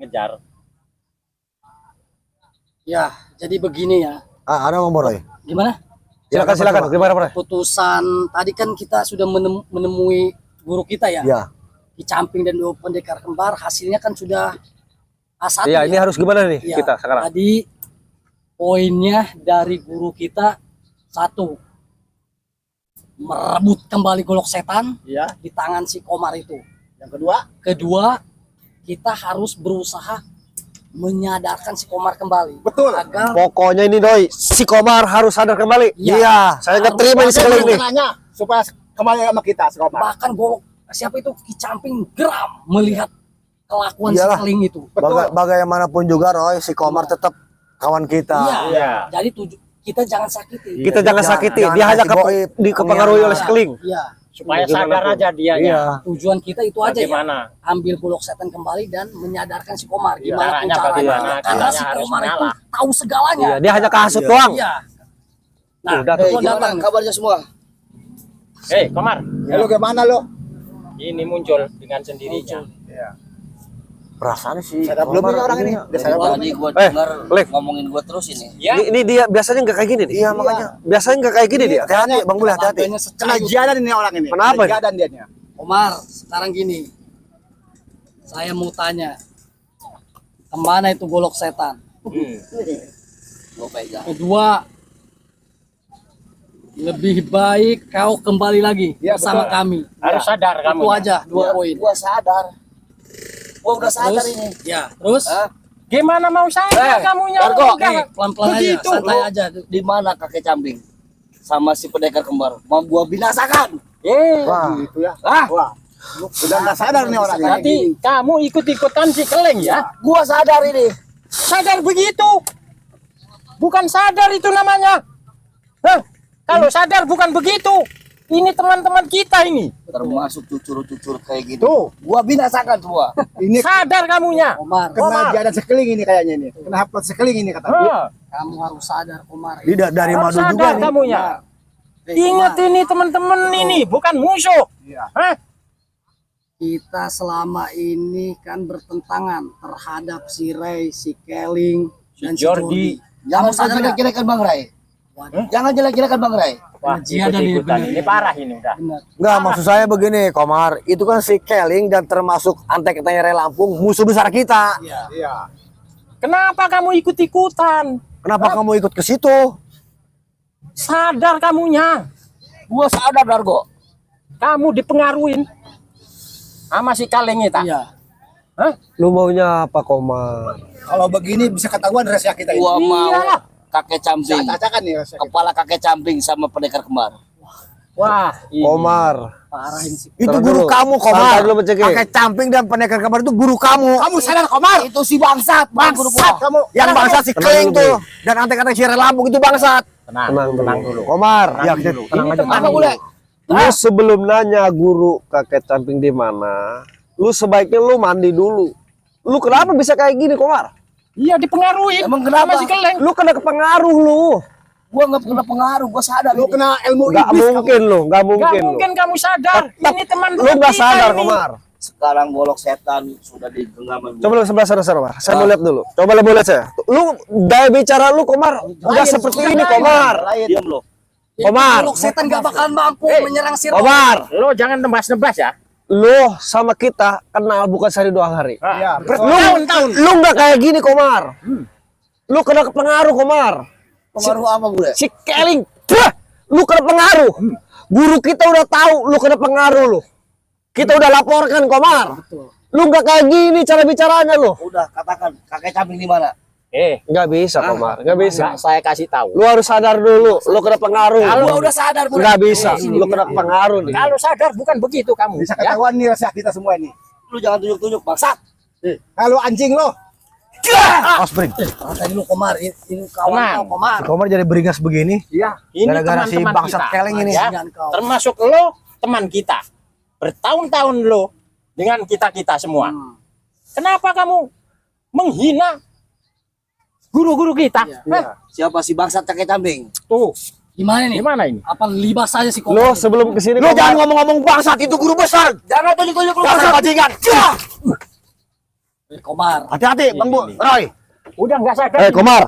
ngejar. Ya, jadi begini ya. Ada Bang Boroy. Gimana? Silakan. Gimana, Bro? Putusan tadi kan kita sudah menemui guru kita ya. Ya. Ki Camping dan dua pendekar kembar, hasilnya kan sudah A1. Iya, ini harus gimana nih Ya, kita sekarang? Tadi poinnya dari guru kita 1, merebut kembali golok setan Iya. di tangan si Komar itu. Yang Kedua, kita harus berusaha menyadarkan si Komar kembali. Betul. Agar Pokoknya ini Doi, si Komar harus sadar kembali. Iya. Iya, saya nggak terima ini sekali ini. supaya kembali sama kita, Komar. bahkan golok siapa itu Ki Camping geram melihat kelakuan Iyalah. Sekeling itu. Bagaimanapun juga Roy, si Komar tetap kawan kita. Iya. Jadi kita jangan sakiti. Kita jangan sakiti, dia hanya kepengaruhi oleh Sekeling. Iya. Supaya Gimana sadar pun. aja dianya. Iya. Tujuan kita itu aja ya. Bagaimana? Ambil golok setan kembali dan menyadarkan si Komar Iya. gimana pun Caranya caranya. bagaimana? Karena Caranya si harus Komar itu mengalah. tahu segalanya. Iya, dia hanya kasut doang. Iya. Nah, Udah, itu gimana datang kabarnya semua. Hei, Komar. Lo gimana lo? Ini muncul dengan sendirinya. Perasaan sih. Sadar belum ini orang ini? Udah sadar belum? Tadi gua Eh, dengar Lek. ngomongin gua terus ini. Ya. Ini dia biasanya nggak kayak gini nih. Iya, makanya. Biasanya nggak kayak gini dia. Hati-hati, Bang Bule, hati-hati. Kena Kena jadan ini orang ini. Kenapa? Kena jadan dianya. Komar, sekarang gini. Saya mau tanya. Kemana itu golok setan? Gua pegang. Kedua, lebih baik kau kembali lagi Iya, bersama betul. kami. Harus sadar kamu. Itu aja 2 poin. Gua sadar. Gua udah sadar Terus, ini. ya, terus Gimana mau sadar kamunya? Dargo, Udah. nih, pelan-pelan aja, Begitu, santai bro. aja. Di mana kakek Camping sama si pendekar kembar mau gua binasakan? Wah, gitu ya. Ah, Wah, udah nggak sadar nih orang ini. Berarti kamu ikut-ikutan si Keleng ya? gua sadar ini. Sadar begitu. Bukan sadar itu namanya. Hah? Kalau sadar bukan begitu. Ini teman-teman kita ini. Termasuk cucur-cucur kayak gitu. Tuh, Gua binasakan semua. ini Sadar kamunya. Komar, kena jadan sekeling ini kayaknya ini. Kena hapus sekeling ini kata. Hah. kamu harus sadar, Komar. Tidak dari Harus madu juga sadar nih. kamunya. Ingat ini teman-teman ini bukan musuh. Iya. Hah? Kita selama ini kan bertentangan terhadap si Ray, si Keling, dan si Jordi. Jordi. Jangan Kamu sadar nggak? jelek-jelekan Bang Ray. Waduh, Jangan jelek-jelekan Bang Ray. Wah, Jiadan ini ikut-ikutan. bener. Ini parah ini udah. benar. Enggak, maksud saya begini, Komar. Itu kan si Keling dan termasuk antek-anteknya Ray Lampung, musuh besar kita. Iya. Iya. Kenapa kamu ikut-ikutan? Kenapa kamu ikut ke situ? Sadar kamunya. Gua sadar Dargo. Kamu dipengaruhin sama si Kaleng itu. Iya. Hah? Lu maunya apa, Komar? Kalau begini bisa ketahuan rahasia kita ini. Gua mau Iyalah. kakek Camping. Acak-acakan nih rahasia kita. Kepala kakek Camping sama pendekar kembar. Wah, ini. Komar. Parah ini sih. Itu Tahan guru dulu. kamu, Tahan Komar. dulu, Mencegi. Iya. Pakai Camping dan pendekar Kembar itu guru kamu. Kamu sadar Komar? Itu si bangsat, Bang. Bangsat kamu. Yang bangsat si Tenang Keling dulu, tuh. Dan antek-antek si Ray Lampung itu bangsat. Tenang dulu. Komar. Tenang Ya, dulu. tenang Ini aja. teman Apa boleh? Lu sebelum nanya guru kakek Camping di mana, lu sebaiknya lu mandi dulu. Lu kenapa bisa kayak gini, Komar? Iya dipengaruhi. Emang kenapa? Sama si Keleng. Lu kena kepengaruh lu. Gua nggak kena pengaruh, gua sadar. Lu ini. kena ilmu Nggak iblis mungkin lu, nggak Gak mungkin lu. mungkin kamu sadar. Ini teman-teman Lu nggak kita sadar, ini. Komar. Sekarang golok setan sudah digenggaman. Coba lu sebelah sana, Komar. Saya mau lihat dulu. Coba lu lihat saya. Lu daya bicara lu, Komar, udah seperti ini, Komar. Diam lo. Komar. Golok setan gak bakalan mampu menyerang si Ray. Komar, Lo jangan nebas-nebas ya. lu sama kita kenal bukan sehari 2 hari. Iya, Tahun-tahun. Lu nggak kayak gini, Komar. Lu kena pengaruh, Komar. Pengaruh apa boleh? Si Keling, lu kena pengaruh. Guru kita udah tahu lu kena pengaruh lu. Kita udah laporkan, Komar. Lu nggak kayak gini cara bicaranya lu. Udah katakan kakek Camping di mana? Nggak bisa, Komar. Nggak bisa. Nggak, saya kasih tahu. Lu harus sadar dulu. Lu kena pengaruh. Gua udah sadar, boleh. Nggak bisa. Lu kena pengaruh nih. Kalau sadar bukan begitu kamu. bisa Ya. ketahuan nih rahasia kita semua ini. Lu jangan tunjuk-tunjuk, bangsat. Kalau anjing lo, Ospring. Tadi lu Komar, ini kawan Tenang. kau Komar. Komar jadi beringas begini. iya. Ini Gara-gara si teman-teman bangsat kita. Keleng ini. Ya. Jangan kau. Termasuk lo teman kita. Bertahun-tahun lo dengan kita-kita semua. Kenapa kamu menghina guru-guru kita? Hah? Siapa si bangsat kakek Camping? Tuh, Gimana nih? gimana ini? Apa libas saja si Lu Komar? sebelum kesini, Lu Komar. jangan ngomong-ngomong bangsat, itu guru besar. Jangan tunjuk-tunjuk lu. Dasar bajingan. Komar. Hati-hati, Bang Bu. Roy. Udah nggak sadar. Komar.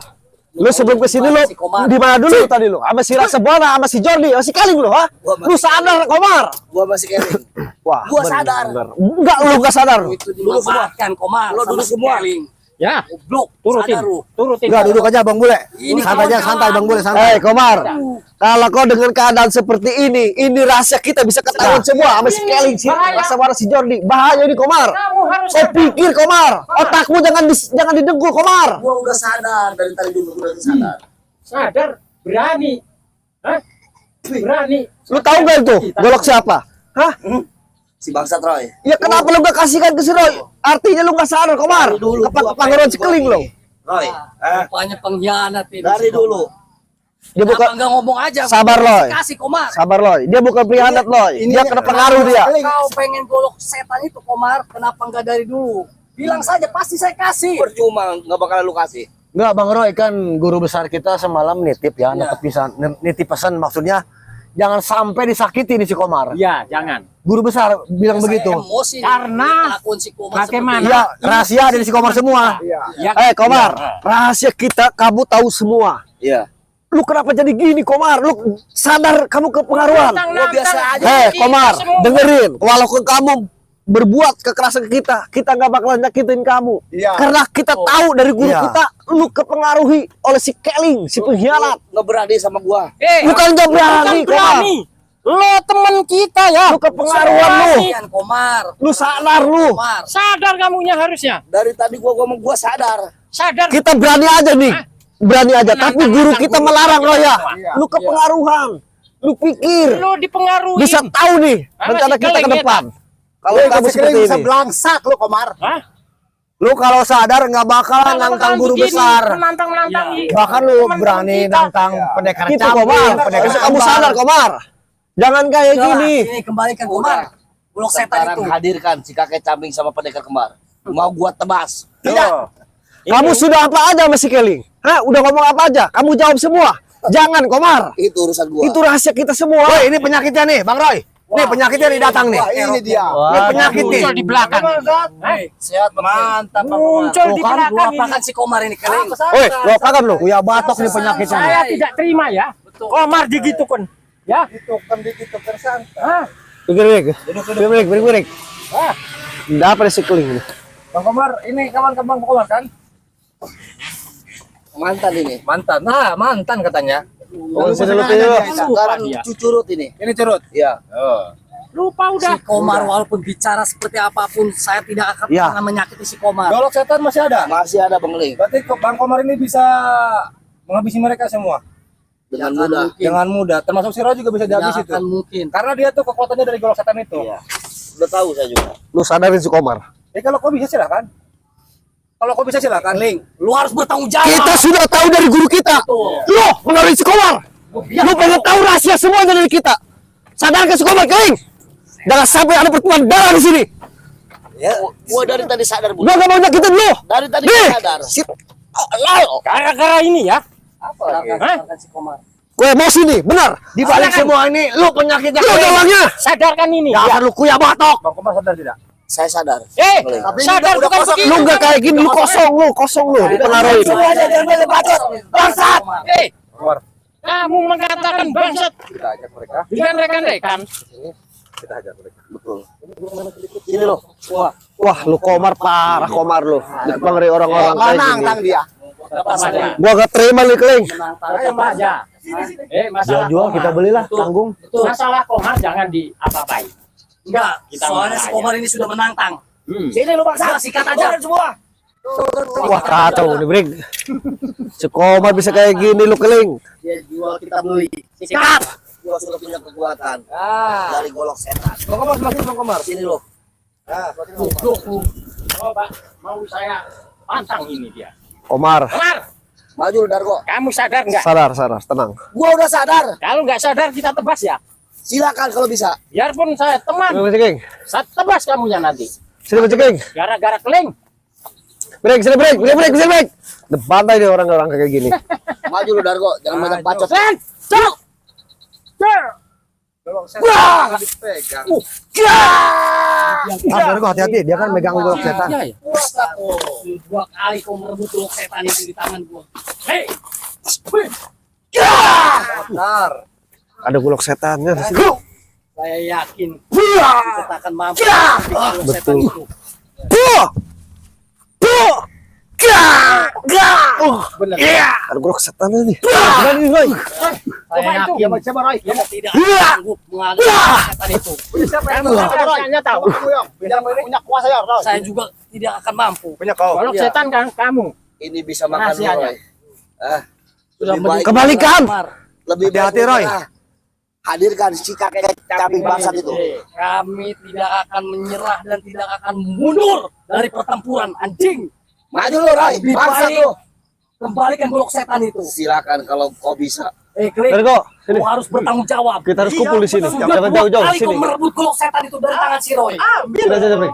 Lu sebelum kesini lu Si Komar. di mana dulu tadi lu? Sama si Rasa Buana, sama si Jordi, sama si Keling lu, ha? Lu sadar, Komar? Gua masih Kevin. Wah, Gua sadar. Enggak, lu enggak sadar. Itu dimanfaatkan Komar. Lo sama duduk si semua. Keling. Ya, Goblok. turutin. Sadar lu. Turutin. Enggak, duduk aja Bang Bule. Ini Santai aja, kawan-kawan. santai Bang Bule, santai. Komar, kalau kau dengan keadaan seperti ini rahasia kita bisa ketahuan semua sama si Keling, si Bahaya. Rasa Buana, si Jordi. Bahaya ini, Komar. Kamu harus Kau sadar. pikir, Komar. Otakmu jangan didengkul, Komar. Gua udah sadar dari tadi dulu gua udah sadar. Sadar, berani. Hah? Berani. Lu tahu nggak itu? Golok siapa? Hah? Si bangsat Roy. Ya kenapa lu gak kasihkan ke si Roy? Artinya lu gak sadar, Komar. Dulu gua Kepangeran si Keling lo. Roy. Rupanya pengkhianat ini. Dari dulu. Dia Kenapa bukan nggak ngomong aja? Sabar, Loy. Kasih Komar. sabar Loy. Dia bukan pengkhianat Loy. Dia kena pengaruh dia. Kau pengen golok setan itu Komar, kenapa nggak dari dulu? Bilang saja pasti saya kasih. Percuma nggak bakal lu kasih. Enggak, Bang Roy kan guru besar kita semalam nitip ya, nitip pesan maksudnya jangan sampai disakiti nih si Komar. Ya, jangan. Guru besar bilang Saya begitu. emosi nih, Karena kelakuan si Komar bagaimana? seperti Iya, rahasia dari si Komar semua. Ya, Komar, rahasia kita kamu tahu semua. Iya. Lu kenapa jadi gini, Komar? Lu sadar kamu kepengaruhan. Gua biasa aja. Komar, dengerin. Walaupun kamu berbuat kekerasan ke kita nggak bakalan nyakitin kamu. Iya. Karena kita tahu dari guru Iya. kita, lu kepengaruhi oleh si Keling, si pengkhianat. Nggak berani sama gua. Bukan nggak berani, bukan berani. Lo teman kita ya. Lu kepengaruhan lu. Kasihan Komar. Lu sadar lu. Komar. Sadar kamunya harusnya. Dari tadi gua ngomong gua sadar. Sadar. Kita berani aja nih. Berani aja, tapi guru kita melarang lo ya. Lu kepengaruhan. Lu pikir Lo dipengaruhi. bisa tahu nih rencana kita ke depan. Kalau kamu seperti bisa ini, belangsak lu Komar. Hah? lu kalau sadar nggak bakalan nantang guru besar. Menantang-menantang. Bahkan lu berani nantang pendekar Gitu, campur, Komar. pendekar Harusnya kamu ambar. sadar, Komar. Jangan kayak Udah, gini. Ini kembalikan Komar. Golok setan Sekarang itu. hadirkan si kakek cambing sama pendekar kembar. Mau gua tebas. Tidak. Kamu sudah apa aja masih Keling? Hah? Udah ngomong apa aja? Kamu jawab semua. Jangan, Komar. Itu urusan gua. Itu rahasia kita semua. Roy, ini penyakitnya nih, Bang Roy. Nih penyakitnya nih datang nih. Ini dia. Ini penyakit nih. Muncul di belakang. Sehat mantap. Muncul di Lu belakang ini. apakan si Komar ini Keling? Woi, lo apakan lu? Uya batok nih penyakitnya. nih. Saya tidak terima ya. Komar digitukan. Ya. Hah? Berik. Nggak apa si Keling ini? Bang Komar, ini kawan Bang Komar kan? Mantan ini. Mantan. Nah, mantan katanya. Oh, sini lu tuh. Sekarang cucurut ini. Ini curut. Iya. Lupa udah. Si Komar walaupun bicara seperti apapun, saya tidak akan Ya. pernah menyakiti si Komar. Golok setan masih ada. Masih ada Bang Ling. Berarti Bang Komar ini bisa menghabisi mereka semua Dengan Jangan mudah. mungkin. dengan mudah. Termasuk si Roy juga bisa dihabis Tidak itu. akan mungkin. Karena dia tuh kekuatannya dari golok setan itu. Iya. Udah tahu saya juga. Lu sadarin si Komar. Kalau kau bisa silakan. Kalau kau bisa silakan. Ling, lu harus bertanggung jawab. Kita sudah tahu dari guru kita. Lu mengaruhi si Komar. Lu pengen tahu rahasia semua dari kita. Sadarkan si Komar, Keling. Jangan sampai ada pertemuan darah di sini. Ya, gua dari tadi sadar, Bu. Gua gak mau nyakitin lu. Dari tadi Nih, gua sadar. si Lal. Gara-gara ini ya. Apa lagi? Sadarkan si Komar. Gue emosi nih, benar. Di balik semua ini, lu penyakitnya. Lu orangnya. Sadarkan ini. Gak Ya. akan lu kuya batok. Bang Komar sadar tidak? Saya sadar. Sadar udah bukan kosong. begitu. Lu gak kayak gini, lu kosong lu. Dipengaruhi. Semuanya jangan banyak bacot. Bangsat. Komar, Kamu mengatakan bangsat kita ajak mereka. dengan rekan-rekan. Kita ajak mereka. Betul. Sini loh. Wah, Wah, lu Komar parah, Komar lu. Dipengaruhi orang-orang kayak gini. dia. Gua gak terima nih, Keling. Ayo aja. Masalah Jual kita Komar. belilah, tanggung. Masalah Komar jangan di-apa-apain. Enggak, Kita soalnya si marah Komar ini sudah menantang. sini lu bangsa. Sikat aja semua. Wah, kacau nih, Brik. Si Komar bisa kayak gini lu, Keling. Dia jual kita beli. Sikat. Gua sudah punya kekuatan dari golok setan. Bang Komar, semakin Bang Komar. Sini loh. Coba mau saya pantang ini dia. Komar, Komar, Maju lu Dargo. kamu sadar nggak? sadar, tenang. Gua udah sadar. Kalau nggak sadar kita tebas ya. Silakan kalau bisa. Biarpun saya teman, Sini, Mas King. saya tebas kamunya nanti. Sini, Mas King. Gara-gara Keling. Break, sini break. Depan nih orang-orang kayak gini. Maju lu Dargo. Jangan banyak bacot. Len, cok. Dargo hati-hati, dia kan megang golok setan. Dua kali kau merebut golok setan itu di tangan gua. Hei, Ada golok setannya di sini. saya yakin kita tak akan mampu menghadapi golok setan itu. Ada golok setannya nih. Berani, Roy. Saya yakin kita tidak sanggup menghadapi golok setan itu. Saya tahu. Saya juga tidak akan mampu. Golok setan kan kamu. Ini bisa makan Rahasianya. Roy. Sudah Lebih baik- Kebalikan. Lebih baik Hati-hati, Roy. kita hadirkan si kakek kambing bangsat itu. Kami tidak akan menyerah dan tidak akan mundur dari pertempuran anjing. Maju lu Roy, Lebih bangsat baik lu. kembalikan golok setan itu. Silakan kalau kau bisa. Klik. Dargo, sini. Kau harus bertanggung jawab. Kita harus kumpul di sini. Sudah Jangan dua jauh-jauh kali sini. kau merebut golok setan itu dari tangan si Roy. Sudah jangan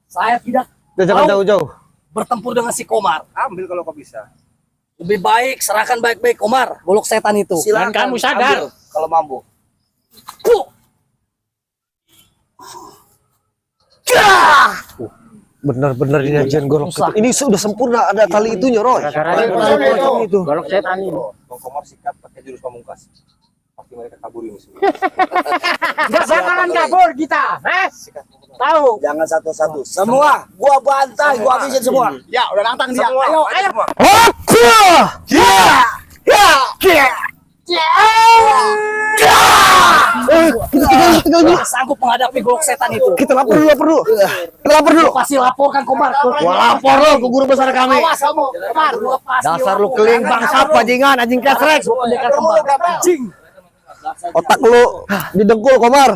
Saya tidak jangan mau jauh-jauh. bertempur dengan si Komar. Ambil kalau kau bisa. Lebih baik serahkan baik-baik Komar golok setan itu. Silakan kamu sadar. ambil kalau mampu. Benar-benar ini ajian golok setan. Ini sudah sempurna, ada tali itunya, Roy. Itu. Golok setan ini. Bang Komar sikat pakai jurus pamungkas. Pasti mereka kabur ini semua. Nggak bakalan kabur kita. Tahu. Jangan satu-satu. Semua gua bantai, gua habisin semua. Ya, udah nantang dia. Ayo, ayo. Kita tidak sanggup menghadapi golok setan itu. Kita lapor dulu. Kita lapor dulu. Pasti laporkan Komar. Gua lapor lo ke guru besar kami. Awas kamu, Komar. Gua pasti Dasar lu laporkan. keling bangsat bajingan anjing kesrek. Pendekar kembar. Anjing. Otak lu didengkul, Komar.